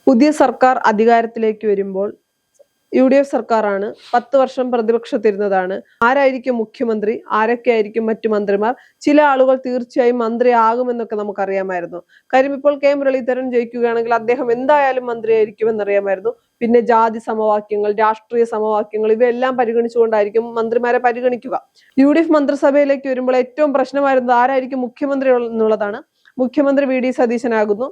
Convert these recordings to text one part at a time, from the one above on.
പുതിയ സർക്കാർ അധികാരത്തിലേക്ക് വരുമ്പോൾ UDF സർക്കാരാണ് 10 വർഷം പ്രതിപക്ഷത്തിരുന്നതാണ്. ആരായിരിക്കും മുഖ്യമന്ത്രി, ആരൊക്കെയായിരിക്കും മറ്റു മന്ത്രിമാർ, ചില ആളുകൾ തീർച്ചയായും മന്ത്രിയാകുമെന്നൊക്കെ നമുക്കറിയാമായിരുന്നു. കാര്യം ഇപ്പോൾ കെ മുരളീധരൻ ജയിക്കുകയാണെങ്കിൽ അദ്ദേഹം എന്തായാലും മന്ത്രിയായിരിക്കും എന്നറിയാമായിരുന്നു. പിന്നെ ജാതി സമവാക്യങ്ങൾ, രാഷ്ട്രീയ സമവാക്യങ്ങൾ ഇവയെല്ലാം പരിഗണിച്ചുകൊണ്ടായിരിക്കും മന്ത്രിമാരെ പരിഗണിക്കുക. UDF മന്ത്രിസഭയിലേക്ക് വരുമ്പോൾ ഏറ്റവും പ്രശ്നമായിരുന്നത് ആരായിരിക്കും മുഖ്യമന്ത്രി എന്നുള്ളതാണ്. മുഖ്യമന്ത്രി VD സതീശനാകുന്നു.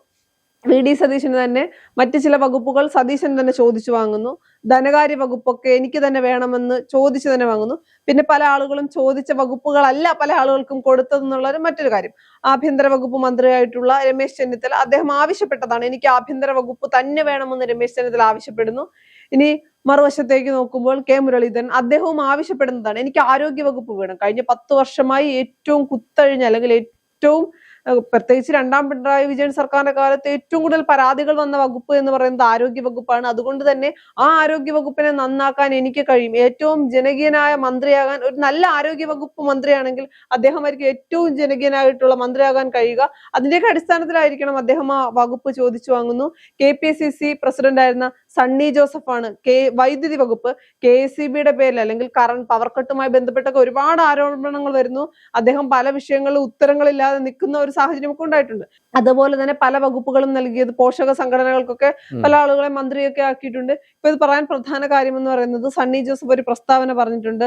VD സതീശന് തന്നെ മറ്റു ചില വകുപ്പുകൾ സതീശൻ തന്നെ ചോദിച്ചു വാങ്ങുന്നു. ധനകാര്യ വകുപ്പൊക്കെ എനിക്ക് തന്നെ വേണമെന്ന് ചോദിച്ചു തന്നെ വാങ്ങുന്നു. പിന്നെ പല ആളുകളും ചോദിച്ച വകുപ്പുകളല്ല പല ആളുകൾക്കും കൊടുത്തതെന്നുള്ളത് മറ്റൊരു കാര്യം. ആഭ്യന്തര വകുപ്പ് മന്ത്രിയായിട്ടുള്ള രമേശ് ചെന്നിത്തല അദ്ദേഹം ആവശ്യപ്പെട്ടതാണ്, എനിക്ക് ആഭ്യന്തര വകുപ്പ് തന്നെ വേണമെന്ന് രമേശ് ചെന്നിത്തല ആവശ്യപ്പെടുന്നു. ഇനി മറുവശത്തേക്ക് നോക്കുമ്പോൾ കെ മുരളീധരൻ അദ്ദേഹവും ആവശ്യപ്പെടുന്നതാണ്, എനിക്ക് ആരോഗ്യ വകുപ്പ് വേണം. കഴിഞ്ഞ 10 വർഷമായി ഏറ്റവും കുത്തഴിഞ്ഞ അല്ലെങ്കിൽ ഏറ്റവും പ്രത്യേകിച്ച് രണ്ടാം പിണറായി വിജയൻ സർക്കാരിന്റെ കാലത്ത് ഏറ്റവും കൂടുതൽ പരാതികൾ വന്ന വകുപ്പ് എന്ന് പറയുന്നത് ആരോഗ്യ വകുപ്പാണ്. അതുകൊണ്ട് തന്നെ ആ ആരോഗ്യ വകുപ്പിനെ നന്നാക്കാൻ എനിക്ക് കഴിയും. ഏറ്റവും ജനകീയനായ മന്ത്രിയാകാൻ ഒരു നല്ല ആരോഗ്യ വകുപ്പ് മന്ത്രിയാണെങ്കിൽ അദ്ദേഹമായിരിക്കും ഏറ്റവും ജനകീയനായിട്ടുള്ള മന്ത്രിയാകാൻ കഴിയുക. അതിന്റെയൊക്കെ അടിസ്ഥാനത്തിലായിരിക്കണം അദ്ദേഹം ആ വകുപ്പ് ചോദിച്ചു വാങ്ങുന്നു. KPCC പ്രസിഡന്റ് ആയിരുന്ന സണ്ണി ജോസഫാണ് വൈദ്യുതി വകുപ്പ്. KSEBയുടെ പേരിൽ അല്ലെങ്കിൽ കറണ്ട് പവർ കട്ടുമായി ബന്ധപ്പെട്ടൊക്കെ ഒരുപാട് ആരോപണങ്ങൾ വരുന്നു. അദ്ദേഹം പല വിഷയങ്ങളിലും ഉത്തരങ്ങളില്ലാതെ നിൽക്കുന്ന ഒരു സാഹചര്യമൊക്കെ ഉണ്ടായിട്ടുണ്ട്. അതുപോലെ തന്നെ പല വകുപ്പുകളും നൽകിയത് പോഷക സംഘടനകൾക്കൊക്കെ പല ആളുകളെ മന്ത്രിയൊക്കെ ആക്കിയിട്ടുണ്ട്. ഇപ്പൊ ഇത് പറയാൻ പ്രധാന കാര്യം എന്ന് പറയുന്നത് സണ്ണി ജോസഫ് ഒരു പ്രസ്താവന പറഞ്ഞിട്ടുണ്ട്.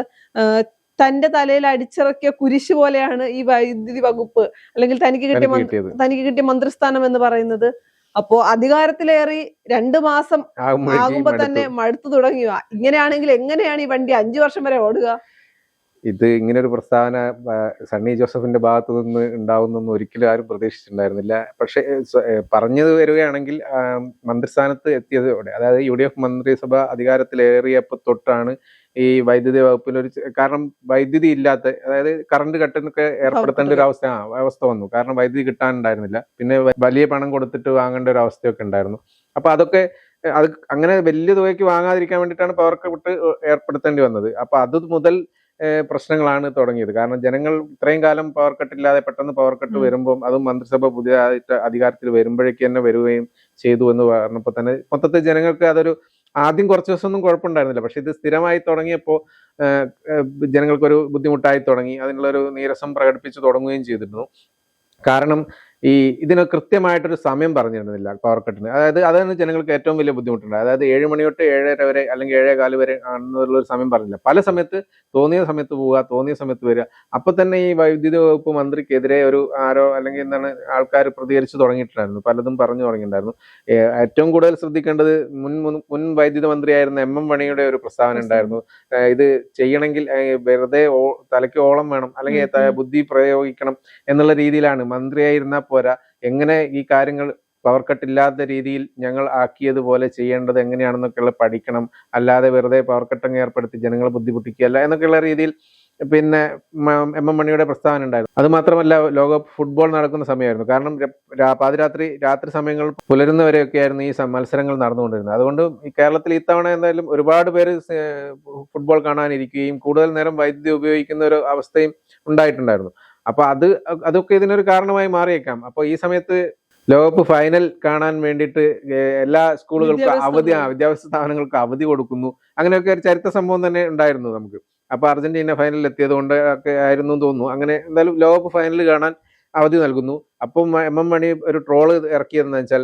തന്റെ തലയിൽ അടിച്ചിറക്കിയ കുരിശ് പോലെയാണ് ഈ വൈദ്യുതി വകുപ്പ് അല്ലെങ്കിൽ തനിക്ക് കിട്ടിയ മന്ത്രിസ്ഥാനം എന്ന് പറയുന്നത്. അപ്പോ അധികാരത്തിലേറി 2 മാസം ആകുമ്പോ തന്നെ മടുത്തു തുടങ്ങിയ ഇങ്ങനെയാണെങ്കിൽ എങ്ങനെയാണ് ഈ വണ്ടി 5 വർഷം വരെ ഓടുക? ഇത് ഇങ്ങനെ ഒരു പ്രസ്താവന സണ്ണി ജോസഫിന്റെ ഭാഗത്തു നിന്ന് ഉണ്ടാവുന്നൊന്നും ഒരിക്കലും ആരും പ്രതീക്ഷിച്ചിട്ടുണ്ടായിരുന്നില്ല. പക്ഷെ പറഞ്ഞത് വരികയാണെങ്കിൽ മന്ത്രിസ്ഥാനത്ത് എത്തിയതോടെ, അതായത് UDF മന്ത്രിസഭ അധികാരത്തിലേറിയപ്പോൾ തൊട്ടാണ് ഈ വൈദ്യുതി വകുപ്പിൽ കാരണം വൈദ്യുതി ഇല്ലാത്ത, അതായത് കറണ്ട് കട്ടിനൊക്കെ ഏർപ്പെടുത്തേണ്ട ഒരു അവസ്ഥ വന്നു. കാരണം വൈദ്യുതി കിട്ടാനുണ്ടായിരുന്നില്ല. പിന്നെ വലിയ പണം കൊടുത്തിട്ട് വാങ്ങേണ്ട ഒരു അവസ്ഥയൊക്കെ ഉണ്ടായിരുന്നു. അപ്പൊ അത് അങ്ങനെ വലിയ തുകയ്ക്ക് വാങ്ങാതിരിക്കാൻ വേണ്ടിയിട്ടാണ് പവർ കട്ട് ഏർപ്പെടുത്തേണ്ടി വന്നത്. അപ്പൊ അത് മുതൽ പ്രശ്നങ്ങളാണ് തുടങ്ങിയത്. കാരണം ജനങ്ങൾ ഇത്രയും കാലം പവർ കട്ടില്ലാതെ പെട്ടെന്ന് പവർ കട്ട് വരുമ്പോൾ, അതും മന്ത്രിസഭ പുതിയതായിട്ട് അധികാരത്തിൽ വരുമ്പോഴേക്ക് തന്നെ വരികയും ചെയ്തു എന്ന് പറഞ്ഞപ്പോൾ തന്നെ മൊത്തത്തിൽ ജനങ്ങൾക്ക് അതൊരു ആദ്യം കുറച്ച് ദിവസമൊന്നും കുഴപ്പമുണ്ടായിരുന്നില്ല. പക്ഷെ ഇത് സ്ഥിരമായി തുടങ്ങിയപ്പോൾ ജനങ്ങൾക്കൊരു ബുദ്ധിമുട്ടായി തുടങ്ങി. അതിനുള്ളൊരു നീരസം പ്രകടിപ്പിച്ചു തുടങ്ങുകയും ചെയ്തിരുന്നു. കാരണം ഇതിന് കൃത്യമായിട്ടൊരു സമയം പറഞ്ഞിരുന്നില്ല പവർ കട്ടിന്. അതായത് അതാണ് ജനങ്ങൾക്ക് ഏറ്റവും വലിയ ബുദ്ധിമുട്ടുണ്ട്. അതായത് 7 മണി തൊട്ട് 7:30 വരെ അല്ലെങ്കിൽ 7:15 വരെ ആണെന്നുള്ളൊരു സമയം പറഞ്ഞില്ല. പല സമയത്ത് തോന്നിയ സമയത്ത് പോവുക, തോന്നിയ സമയത്ത് വരിക. അപ്പൊ തന്നെ ഈ വൈദ്യുതി വകുപ്പ് മന്ത്രിക്കെതിരെ അല്ലെങ്കിൽ ആൾക്കാർ പ്രതികരിച്ചു തുടങ്ങിയിട്ടുണ്ടായിരുന്നു, പലതും പറഞ്ഞു തുടങ്ങിയിട്ടുണ്ടായിരുന്നു. ഏറ്റവും കൂടുതൽ ശ്രദ്ധിക്കേണ്ടത് മുൻ വൈദ്യുതി മന്ത്രിയായിരുന്ന MM മണിയുടെ ഒരു പ്രസ്താവന ഉണ്ടായിരുന്നു. ഇത് ചെയ്യണമെങ്കിൽ വെറുതെ തലയ്ക്ക് ഓളം വേണം, അല്ലെങ്കിൽ ബുദ്ധി പ്രയോഗിക്കണം എന്നുള്ള രീതിയിലാണ്. മന്ത്രിയായിരുന്ന പോരാ, എങ്ങനെ ഈ കാര്യങ്ങൾ പവർ കട്ട് ഇല്ലാത്ത രീതിയിൽ ഞങ്ങൾ ആക്കിയതുപോലെ ചെയ്യേണ്ടത് എങ്ങനെയാണെന്നൊക്കെയുള്ള പഠിക്കണം, അല്ലാതെ വെറുതെ പവർ കട്ടങ്ങ് ഏർപ്പെടുത്തി ജനങ്ങളെ ബുദ്ധിമുട്ടിക്കുകയല്ല എന്നൊക്കെയുള്ള രീതിയിൽ പിന്നെ MM മണിയുടെ പ്രസ്താവന ഉണ്ടായിരുന്നു. അത് മാത്രമല്ല, ലോകകപ്പ് ഫുട്ബോൾ നടക്കുന്ന സമയമായിരുന്നു. കാരണം രാത്രി സമയങ്ങൾ പുലരുന്നവരെയൊക്കെ ആയിരുന്നു ഈ മത്സരങ്ങൾ നടന്നുകൊണ്ടിരുന്നത്. അതുകൊണ്ട് ഈ കേരളത്തിൽ ഇത്തവണ എന്തായാലും ഒരുപാട് പേര് ഫുട്ബോൾ കാണാനിരിക്കുകയും കൂടുതൽ നേരം വൈദ്യുതി ഉപയോഗിക്കുന്ന ഒരു അവസ്ഥയും ഉണ്ടായിട്ടുണ്ടായിരുന്നു. അപ്പൊ അതൊക്കെ ഇതിനൊരു കാരണമായി മാറിയേക്കാം. അപ്പൊ ഈ സമയത്ത് ലോകകപ്പ് ഫൈനൽ കാണാൻ വേണ്ടിയിട്ട് എല്ലാ സ്കൂളുകൾക്കും വിദ്യാഭ്യാസ സ്ഥാപനങ്ങൾക്ക് അവധി കൊടുക്കുന്നു. അങ്ങനെയൊക്കെ ഒരു ചരിത്ര സംഭവം തന്നെ ഉണ്ടായിരുന്നു നമുക്ക്. അപ്പൊ അർജന്റീന ഫൈനലിൽ എത്തിയത് കൊണ്ട് ഒക്കെ ആയിരുന്നു തോന്നുന്നു. അങ്ങനെ എന്തായാലും ലോകകപ്പ് ഫൈനൽ കാണാൻ അവധി നൽകുന്നു. അപ്പം MM മണി ഒരു ട്രോള് ഇറക്കിയതെന്ന് വെച്ചാൽ,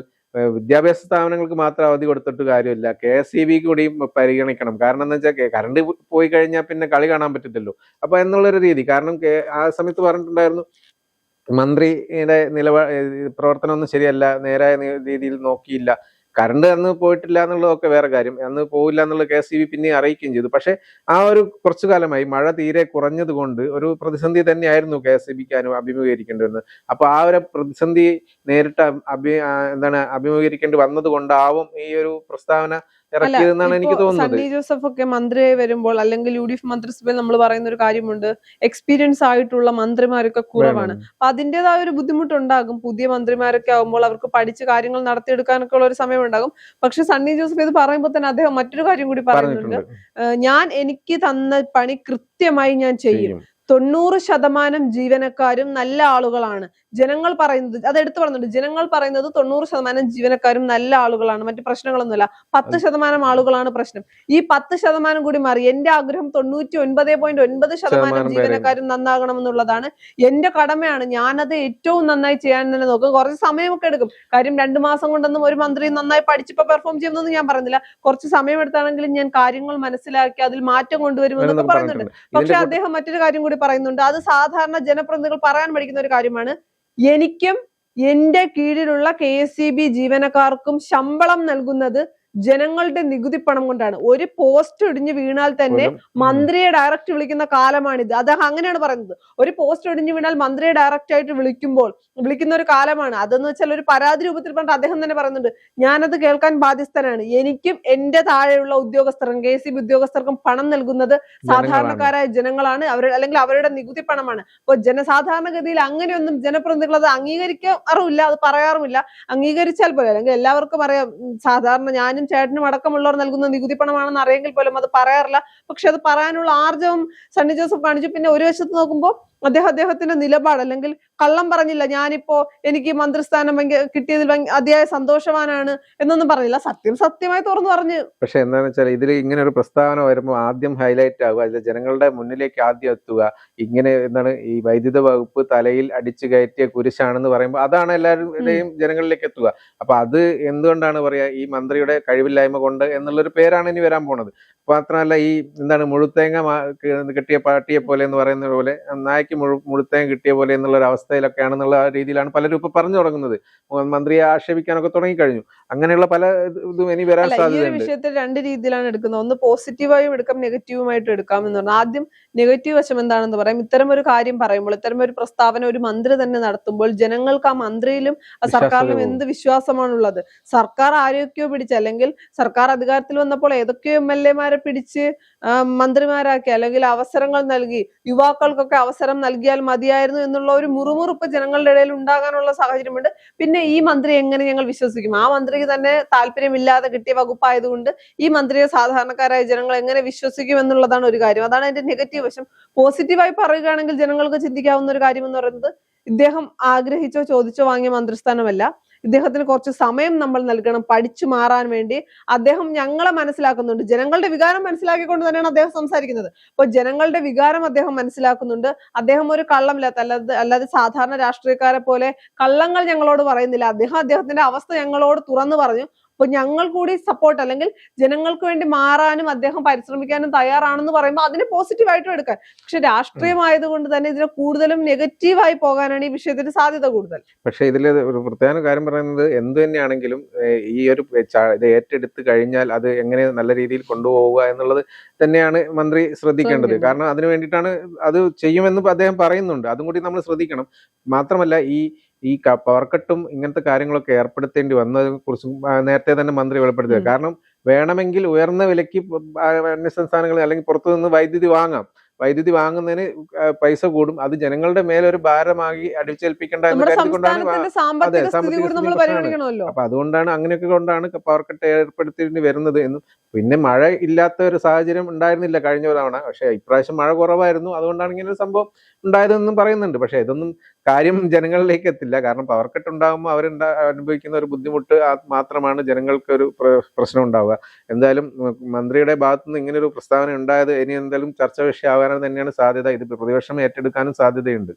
വിദ്യാഭ്യാസ സ്ഥാപനങ്ങൾക്ക് മാത്രം അവധി കൊടുത്തിട്ട് കാര്യമില്ല, KSEB കൂടിയും പരിഗണിക്കണം. കാരണം എന്ന് വെച്ചാൽ കറണ്ട് പോയി കഴിഞ്ഞാൽ പിന്നെ കളി കാണാൻ പറ്റില്ലല്ലോ. അപ്പൊ എന്നുള്ളൊരു രീതി. കാരണം ആ സമയത്ത് പറഞ്ഞിട്ടുണ്ടായിരുന്നു, മന്ത്രിയുടെ പ്രവർത്തനമൊന്നും ശരിയല്ല, നേരായ രീതിയിൽ നോക്കിയില്ല. കറണ്ട് അന്ന് പോയിട്ടില്ല എന്നുള്ളതൊക്കെ വേറെ കാര്യം, അന്ന് പോവില്ല എന്നുള്ളത് KSEB പിന്നെ അറിയിക്കുകയും ചെയ്തു. പക്ഷെ ആ ഒരു കുറച്ചു കാലമായി മഴ തീരെ കുറഞ്ഞത് കൊണ്ട് ഒരു പ്രതിസന്ധി തന്നെയായിരുന്നു KSEBക്ക് അഭിമുഖീകരിക്കേണ്ടി വരുന്നത്. അപ്പൊ ആ ഒരു പ്രതിസന്ധി നേരിട്ട് അഭിമുഖീകരിക്കേണ്ടി വന്നത് കൊണ്ടാവും ഈ ഒരു പ്രസ്താവന ഇറക്കിയതെന്നാണ് എനിക്ക് തോന്നുന്നത്. സണ്ണി ജോസഫ് ഒക്കെ മന്ത്രിയായി വരുമ്പോൾ അല്ലെങ്കിൽ UDF മന്ത്രിസഭയിൽ നമ്മൾ പറയുന്ന ഒരു കാര്യമുണ്ട്, എക്സ്പീരിയൻസ് ആയിട്ടുള്ള മന്ത്രിമാരൊക്കെ കുറവാണ്. അപ്പൊ അതിൻ്റെതായ ഒരു ബുദ്ധിമുട്ടുണ്ടാകും. പുതിയ മന്ത്രിമാരൊക്കെ ആകുമ്പോൾ അവർക്ക് പഠിച്ച കാര്യങ്ങൾ നടത്തിയെടുക്കാനൊക്കെ ഉള്ള ഒരു സമയം ഉണ്ടാകും. പക്ഷെ സണ്ണി ജോസഫ് ഇത് പറയുമ്പോൾ തന്നെ അദ്ദേഹം മറ്റൊരു കാര്യം കൂടി പറയുന്നുണ്ട്, എനിക്ക് തന്ന പണി കൃത്യമായി ഞാൻ ചെയ്യും. 90% ജീവനക്കാരും നല്ല ആളുകളാണ്. ജനങ്ങൾ പറയുന്നത്, അത് എടുത്തു പറയുന്നുണ്ട്, ജനങ്ങൾ പറയുന്നത് 90% ജീവനക്കാരും നല്ല ആളുകളാണ്, മറ്റു പ്രശ്നങ്ങളൊന്നുമില്ല, 10% ആളുകളാണ് പ്രശ്നം. ഈ 10% കൂടി മാറി എന്റെ ആഗ്രഹം 99.9% ജീവനക്കാരും നന്നാകണമെന്നുള്ളതാണ്. എന്റെ കടമയാണ്, ഞാനത് ഏറ്റവും നന്നായി ചെയ്യാൻ തന്നെ നോക്കും. കുറച്ച് സമയമൊക്കെ എടുക്കും. കാര്യം 2 മാസം കൊണ്ടൊന്നും ഒരു മന്ത്രി നന്നായി പഠിച്ചിപ്പോ പെർഫോം ചെയ്യുന്നൊന്നും ഞാൻ പറയുന്നില്ല. കുറച്ച് സമയം എടുത്താണെങ്കിലും ഞാൻ കാര്യങ്ങൾ മനസ്സിലാക്കി അതിൽ മാറ്റം കൊണ്ടുവരുമെന്നൊക്കെ പറയുന്നുണ്ട്. പക്ഷെ അദ്ദേഹം മറ്റൊരു കാര്യം കൂടി പറയുന്നുണ്ട്, അത് സാധാരണ ജനപ്രതിനിധികൾ പറയാൻ പഠിക്കുന്ന ഒരു കാര്യമാണ്. എനിക്കും എന്റെ കീഴിലുള്ള KSEB ജീവനക്കാർക്കും ശമ്പളം നൽകുന്നത് ജനങ്ങളുടെ നികുതി പണം കൊണ്ടാണ്. ഒരു പോസ്റ്റ് ഇടിഞ്ഞു വീണാൽ തന്നെ മന്ത്രിയെ ഡയറക്റ്റ് വിളിക്കുന്ന കാലമാണിത്. അദ്ദേഹം അങ്ങനെയാണ് പറയുന്നത്. ഒരു പോസ്റ്റ് ഇടിഞ്ഞു വീണാൽ മന്ത്രിയെ ഡയറക്റ്റ് ആയിട്ട് വിളിക്കുന്ന ഒരു കാലമാണ് അതെന്ന് വെച്ചാൽ ഒരു പരാതി രൂപത്തിൽ പറഞ്ഞിട്ട് അദ്ദേഹം തന്നെ പറയുന്നുണ്ട്, ഞാനത് കേൾക്കാൻ ബാധ്യസ്ഥനാണ്. എനിക്കും എന്റെ താഴെയുള്ള ഉദ്യോഗസ്ഥർക്കും KSEB ഉദ്യോഗസ്ഥർക്കും പണം നൽകുന്നത് സാധാരണക്കാരായ ജനങ്ങളാണ്, അല്ലെങ്കിൽ അവരുടെ നികുതി പണമാണ്. അപ്പൊ ജനസാധാരണഗതിയിൽ അങ്ങനെയൊന്നും ജനപ്രതിനിധികൾ അത് അംഗീകരിക്കാറുമില്ല, അത് പറയാറുമില്ല. അംഗീകരിച്ചാൽ പോലെ, അല്ലെങ്കിൽ എല്ലാവർക്കും അറിയാം സാധാരണ ഞാനും ചേട്ടനും അടക്കമുള്ളവർ നൽകുന്ന നികുതി പണമാണെന്ന് അറിയെങ്കിൽ പോലും അത് പറയാറില്ല. പക്ഷെ അത് പറയാനുള്ള ആർജവം സണ്ണി ജോസഫ് കാണിച്ചു. പിന്നെ ഒരു വശത്ത് നോക്കുമ്പോൾ അദ്ദേഹത്തിന്റെ നിലപാട്, അല്ലെങ്കിൽ കള്ളം പറഞ്ഞില്ല, ഞാനിപ്പോ എനിക്ക് മന്ത്രിസ്ഥാനം കിട്ടിയതിൽ അതിയായ സന്തോഷവാനാണ് എന്നൊന്നും പറഞ്ഞില്ല, സത്യമായി തുറന്നു പറഞ്ഞു. പക്ഷെ എന്താണെന്ന് വെച്ചാൽ ഇതിൽ ഇങ്ങനെ ഒരു പ്രസ്താവന വരുമ്പോൾ ആദ്യം ഹൈലൈറ്റ് ആവുക, ഇത് ജനങ്ങളുടെ മുന്നിലേക്ക് ആദ്യം എത്തുക, ഇങ്ങനെ എന്താണ് ഈ വൈദ്യുത വകുപ്പ് തലയിൽ അടിച്ചു കയറ്റിയ കുരിശാണെന്ന് പറയുമ്പോൾ അതാണ് എല്ലാവരുടെയും ജനങ്ങളിലേക്ക് എത്തുക. അപ്പൊ അത് എന്തുകൊണ്ടാണ് പറയാ, ഈ മന്ത്രിയുടെ കഴിവില്ലായ്മ കൊണ്ട് എന്നുള്ളൊരു പേരാണ് ഇനി വരാൻ പോണത്. മാത്രമല്ല ഈ എന്താണ് മുഴുത്തേങ്ങ കിട്ടിയ പാട്ടിയെ പോലെ എന്ന് പറയുന്ന പോലെ, നായ്ക്ക് മുഴുത്തേങ്ങ കിട്ടിയ പോലെ എന്നുള്ള ഒരു അവസ്ഥയിലൊക്കെയാണെന്നുള്ള രീതിയിലാണ് പലരും ഇപ്പൊ പറഞ്ഞു തുടങ്ങുന്നത്. മന്ത്രിയെ ആക്ഷേപിക്കാനൊക്കെ തുടങ്ങിക്കഴിഞ്ഞു. അങ്ങനെയുള്ള പല ഇതും ഇനി വരാൻ സാധ്യതയുണ്ട്. ഈ വിഷയത്തിൽ 2 രീതിയിലാണ് എടുക്കുന്നത്. ഒന്ന് പോസിറ്റീവായും എടുക്കാം, നെഗറ്റീവുമായിട്ടും എടുക്കാം എന്ന് പറഞ്ഞാൽ, ആദ്യം നെഗറ്റീവ് വശം എന്താണെന്ന് പറയാം. ഇത്തരം ഒരു കാര്യം പറയുമ്പോൾ, ഇത്തരം ഒരു പ്രസ്താവന ഒരു മന്ത്രി തന്നെ നടത്തുമ്പോൾ ജനങ്ങൾക്ക് ആ മന്ത്രിയിലും ആ സർക്കാരിലും എന്ത് വിശ്വാസമാണുള്ളത്? സർക്കാർ ആരെയൊക്കെയോ പിടിച്ച്, അല്ലെങ്കിൽ സർക്കാർ അധികാരത്തിൽ വന്നപ്പോൾ ഏതൊക്കെയോ MLA-മാരെ പിടിച്ച് മന്ത്രിമാരാക്കി, അല്ലെങ്കിൽ അവസരങ്ങൾ നൽകി, യുവാക്കൾക്കൊക്കെ അവസരം നൽകിയാൽ മതിയായിരുന്നു എന്നുള്ള ഒരു മുറുമുറുപ്പ് ജനങ്ങളുടെ ഇടയിൽ ഉണ്ടാകാനുള്ള സാഹചര്യമുണ്ട്. പിന്നെ ഈ മന്ത്രി എങ്ങനെ ഞങ്ങൾ വിശ്വസിക്കും? ആ മന്ത്രിക്ക് തന്നെ താല്പര്യമില്ലാതെ കിട്ടിയ വകുപ്പായതുകൊണ്ട് ഈ മന്ത്രിയെ സാധാരണക്കാരായ ജനങ്ങൾ എങ്ങനെ വിശ്വസിക്കും എന്നുള്ളതാണ് ഒരു കാര്യം. അതാണ് അതിന്റെ നെഗറ്റീവ് വശം. പോസിറ്റീവായി പറയുകയാണെങ്കിൽ ജനങ്ങൾക്ക് ചിന്തിക്കാവുന്ന ഒരു കാര്യം എന്ന് പറയുന്നത്, ഇദ്ദേഹം ആഗ്രഹിച്ചോ ചോദിച്ചോ വാങ്ങിയ മന്ത്രിസ്ഥാനമല്ല, ഇദ്ദേഹത്തിന് കുറച്ച് സമയം നമ്മൾ നൽകണം പഠിച്ചു മാറാൻ വേണ്ടി. അദ്ദേഹം ഞങ്ങളെ മനസ്സിലാക്കുന്നുണ്ട്, ജനങ്ങളുടെ വികാരം മനസ്സിലാക്കിക്കൊണ്ട് തന്നെയാണ് അദ്ദേഹം സംസാരിക്കുന്നത്. അപ്പൊ ജനങ്ങളുടെ വികാരം അദ്ദേഹം മനസ്സിലാക്കുന്നുണ്ട്. അദ്ദേഹം ഒരു കള്ളമില്ലാത്ത, അല്ലാതെ സാധാരണ രാഷ്ട്രീയക്കാരെ പോലെ കള്ളങ്ങൾ ഞങ്ങളോട് പറയുന്നില്ല. അദ്ദേഹത്തിന്റെ അവസ്ഥ ഞങ്ങളോട് തുറന്നു പറഞ്ഞു. അപ്പൊ ഞങ്ങൾ കൂടി സപ്പോർട്ട്, അല്ലെങ്കിൽ ജനങ്ങൾക്ക് വേണ്ടി മാറാനും അദ്ദേഹം പരിശ്രമിക്കാനും തയ്യാറാണെന്ന് പറയുമ്പോൾ അതിനെ പോസിറ്റീവായിട്ടും എടുക്കാൻ. പക്ഷെ രാഷ്ട്രീയമായതുകൊണ്ട് തന്നെ ഇതിനെ കൂടുതലും നെഗറ്റീവായി പോകാനാണ് ഈ വിഷയത്തിന് സാധ്യത കൂടുതൽ. പക്ഷെ ഇതിൽ ഒരു പ്രത്യേക കാര്യം പറയുന്നത്, എന്ത് തന്നെയാണെങ്കിലും ഈ ഒരു ഇത് ഏറ്റെടുത്ത് കഴിഞ്ഞാൽ അത് എങ്ങനെ നല്ല രീതിയിൽ കൊണ്ടുപോവുക എന്നുള്ളത് തന്നെയാണ് മന്ത്രി ശ്രദ്ധിക്കേണ്ടത്. കാരണം അതിനു വേണ്ടിയിട്ടാണ് അത് ചെയ്യുമെന്ന് അദ്ദേഹം പറയുന്നുണ്ട്. അതും കൂടി നമ്മൾ ശ്രദ്ധിക്കണം. മാത്രമല്ല ഈ പവർ കട്ടും ഇങ്ങനത്തെ കാര്യങ്ങളൊക്കെ ഏർപ്പെടുത്തേണ്ടി വന്നതിനെ കുറിച്ചും നേരത്തെ തന്നെ മന്ത്രി വെളിപ്പെടുത്തിയത്. കാരണം വേണമെങ്കിൽ ഉയർന്ന വിലയ്ക്ക് അന്യ സംസ്ഥാനങ്ങളിൽ അല്ലെങ്കിൽ പുറത്തു നിന്ന് വൈദ്യുതി വാങ്ങാം. വൈദ്യുതി വാങ്ങുന്നതിന് പൈസ കൂടും, അത് ജനങ്ങളുടെ മേലൊരു ഭാരമാക്കി അടിച്ചേൽപ്പിക്കേണ്ട എന്ന് കരുതിക്കൊണ്ടാണ്. അതെ, സാമ്പത്തിക പ്രശ്നമാണ്. അപ്പൊ അതുകൊണ്ടാണ്, അങ്ങനെയൊക്കെ കൊണ്ടാണ് പവർ കട്ട് ഏർപ്പെടുത്തേണ്ടി വരുന്നത് എന്നും. പിന്നെ മഴ ഇല്ലാത്ത ഒരു സാഹചര്യം ഉണ്ടായിരുന്നില്ല കഴിഞ്ഞ തവണ, പക്ഷെ ഇപ്രാവശ്യം മഴ കുറവായിരുന്നു, അതുകൊണ്ടാണ് ഇങ്ങനെ ഒരു സംഭവം ഉണ്ടായതെന്നും പറയുന്നുണ്ട്. പക്ഷെ ഇതൊന്നും കാര്യം ജനങ്ങളിലേക്ക് എത്തില്ല. കാരണം പവർ കട്ട് ഉണ്ടാകുമ്പോൾ അനുഭവിക്കുന്ന ഒരു ബുദ്ധിമുട്ട് മാത്രമാണ് ജനങ്ങൾക്ക് ഒരു പ്രശ്നം ഉണ്ടാവുക. എന്തായാലും മന്ത്രിയുടെ ഭാഗത്തുനിന്ന് ഇങ്ങനെ ഒരു പ്രസ്താവന ഉണ്ടായത് ഇനി എന്തായാലും ചർച്ചാ വിഷയമാകാൻ തന്നെയാണ് സാധ്യത. ഇത് പ്രതിപക്ഷം ഏറ്റെടുക്കാനും സാധ്യതയുണ്ട്.